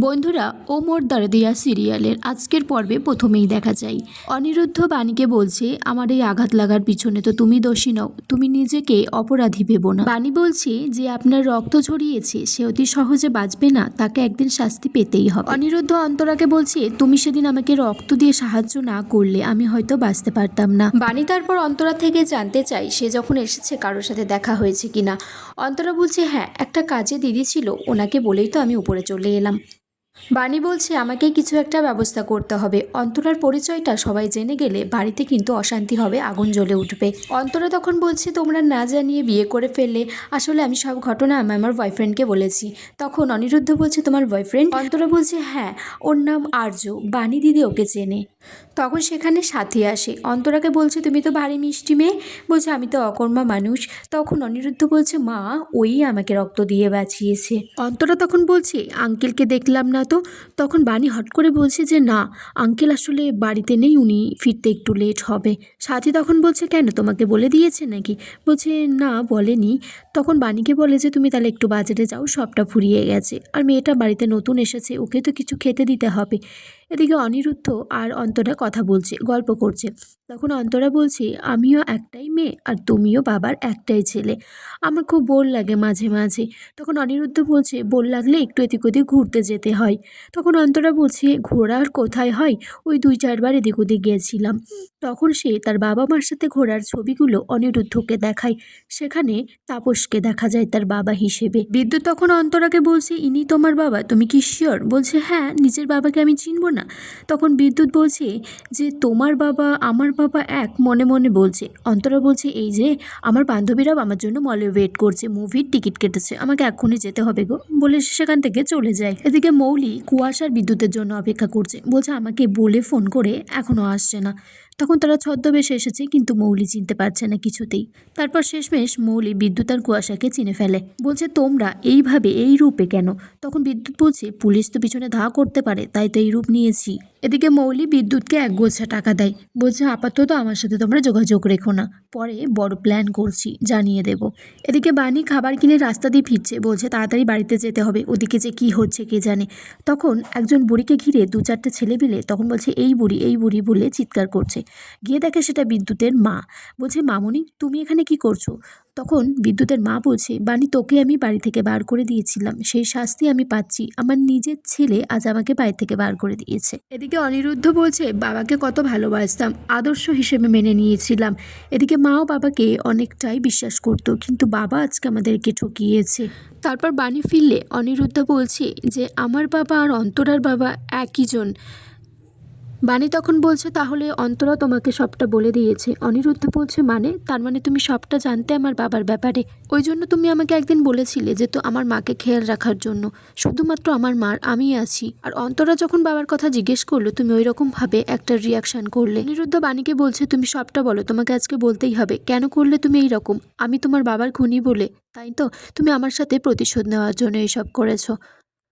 বন্ধুরা, ও মোর দরদিয়া সিরিয়ালের আজকের পর্বে প্রথমেই দেখা যায় অনিরুদ্ধ বাণীকে বলছে, আমার এই আঘাত লাগার পিছনে তো তুমি দোষী নও, তুমি নিজেকে অপরাধী ভেবো না। বাণী বলছে যে আপনার রক্ত ঝরিয়েছে সে অতি সহজে বাঁচবে না, তাকে একদিন শাস্তি পেতেই হবে। অনিরুদ্ধ অন্তরাকে বলছে, তুমি সেদিন আমাকে রক্ত দিয়ে সাহায্য না করলে আমি হয়তো বাঁচতে পারতাম না। বাণী তারপর অন্তরা থেকে জানতে চাই সে যখন এসেছে কারোর সাথে দেখা হয়েছে কিনা। অন্তরা বলছে, হ্যাঁ, একটা কাজে দিদি ছিল, ওনাকে বলেই তো আমি উপরে চলে এলাম। বাণী বলছে, আমাকে কিছু একটা ব্যবস্থা করতে হবে। অন্তরার পরিচয়টা সবাই জেনে গেলে বাড়িতে কিন্তু অশান্তি হবে, আগুন জ্বলে উঠবে। অন্তরা তখন বলছে, তোমরা না জানিয়ে বিয়ে করে ফেললে। আসলে আমি সব ঘটনা আমার বয়ফ্রেন্ডকে বলেছি। তখন অনিরুদ্ধ বলছে, তোমার বয়ফ্রেন্ড? অন্তরা বলছে, হ্যাঁ, ওর নাম আর্য, বাণী দিদি ওকে চেনে। তখন সেখানে সাথী আসে, অন্তরাকে বলছে, তুমি তো ভারী মিষ্টি মেয়ে। বলছে, আমি তো অকর্মা মানুষ। তখন অনিরুদ্ধ বলছে, মা, ওই আমাকে রক্ত দিয়ে বাঁচিয়েছে। অন্তরা তখন বলছে, আঙ্কেলকে দেখলাম না তো। তখন বাণী হট করে বলছে যে না, আঙ্কেল আসলে বাড়িতে নেই, উনি ফিরতে একটু লেট হবে। সাথী তখন বলছে, কেন, তোমাকে বলে দিয়েছে নাকি? বলছে, না বলেনি। তখন বাণীকে বলে যে তুমি তাহলে একটু বাজারে যাও, সবটা ফুরিয়ে গেছে, আর মেয়েটা বাড়িতে নতুন এসেছে, ওকে তো কিছু খেতে দিতে হবে। এদিকে অনিরুদ্ধ আর অন্তরা কথা বলছে, গল্প করছে। তখন অন্তরা বলছে, আমিও একটাই মেয়ে আর তুমিও বাবার একটাই ছেলে, আমার খুব বোর লাগে মাঝে মাঝে। তখন অনিরুদ্ধ বলছে, বোর লাগলে একটু এদিক ওদিক ঘুরতে যেতে হয়। তখন অন্তরা বলছে, ঘোরার কোথায় হয়, ওই 2-4 বার এদিক ওদিক গিয়েছিলাম। তখন সে তার বাবা মার সাথে ঘোরার ছবিগুলো অনিরুদ্ধকে দেখায়। সেখানে তাপসকে দেখা যায় তার বাবা হিসেবে। বিদ্যুৎ তখন অন্তরাকে বলছে, ইনি তোমার বাবা, তুমি কি শিওর? বলছে, হ্যাঁ, নিজের বাবাকে আমি চিনব না। তখন বিদ্যুৎ বলছে যে তোমার বাবা আমার বাবা এক, মনে মনে বলছে। অন্তরা বলছে, এই যে আমার বান্ধবীরাও আমার জন্য মলে ওয়েট করছে, মুভির টিকিট কেটেছে, আমাকে এক্ষুনি যেতে হবে গো, বলে সেখান থেকে চলে যায়। এদিকে মৌলি কুয়াশার বিদ্যুতের জন্য অপেক্ষা করছে, বলছে আমাকে বলে ফোন করে এখনও আসছে না। তখন তারা ছদ্মবেশে এসেছে, কিন্তু মৌলি চিনতে পারছে না কিছুতেই। তারপর শেষমেশ মৌলি বিদ্যুৎ আর কুয়াশাকে চিনে ফেলে, বলছে, তোমরা এইভাবে এই রূপে কেন? তখন বিদ্যুৎ বলছে, পুলিশ তো পিছনে ধা করতে পারে, তাই তো এই রূপ নিয়েছি। এদিকে মৌলি বিদ্যুৎকে 1 গোছা টাকা দেয়, বলছে, আপাতত আমার সাথে তোমরা যোগাযোগ রেখো না, পরে বড় প্ল্যান করছি, জানিয়ে দেব। এদিকে বাণী খাবার কিনে রাস্তা দিয়ে ফিরছে, বলছে তাড়াতাড়ি বাড়িতে যেতে হবে, ওদিকে যে কি হচ্ছে কে জানে। তখন একজন বুড়িকে ঘিরে 2-4টে ছেলে মিলে তখন বলছে, এই বুড়ি, এই বুড়ি বলে চিৎকার করছে। গিয়ে দেখে সেটা বিদ্যুতের মা। বলছে, মামনি, তুমি এখানে কি করছো? তখন বিদ্যুতের মা বলছে, বাণী, তোকে আমি বাড়ি থেকে বার করে দিয়েছিলাম, সেই শাস্তি আমি পাচ্ছি, আমার নিজের ছেলে আজ আমাকে বাড়ি থেকে বার করে দিয়েছে। এদিকে অনিরুদ্ধ বলছে, বাবাকে কত ভালোবাসতাম, আদর্শ হিসেবে মেনে নিয়েছিলাম। এদিকে মাও বাবাকে অনেকটাই বিশ্বাস করত, কিন্তু বাবা আজকে আমাদেরকে ঠকিয়েছে। তারপর বাণী ফিরলে অনিরুদ্ধ বলছে যে আমার বাবা আর অন্তরার বাবা একই জন। বাণী তখন বলছে, তাহলে অন্তরা তোমাকে সবটা বলে দিয়েছে? অনিরুদ্ধ বলছে, মানে, তার মানে তুমি সবটা জানতে আমার বাবার ব্যাপারে? ওই জন্য তুমি আমাকে একদিন বলেছিলে যে তো আমার মাকে খেয়াল রাখার জন্য, শুধুমাত্র আমার মার আমি আছি। আর অন্তরা যখন বাবার কথা জিজ্ঞেস করলো তুমি ওই রকমভাবে একটা রিয়াকশন করলে। অনিরুদ্ধ বাণীকে বলছে, তুমি সবটা বলো, তোমাকে আজকে বলতেই হবে, কেন করলে তুমি এই রকম? আমি তোমার বাবার খুনি বলে, তাই তো? তুমি আমার সাথে প্রতিশোধ নেওয়ার জন্য এইসব করেছো।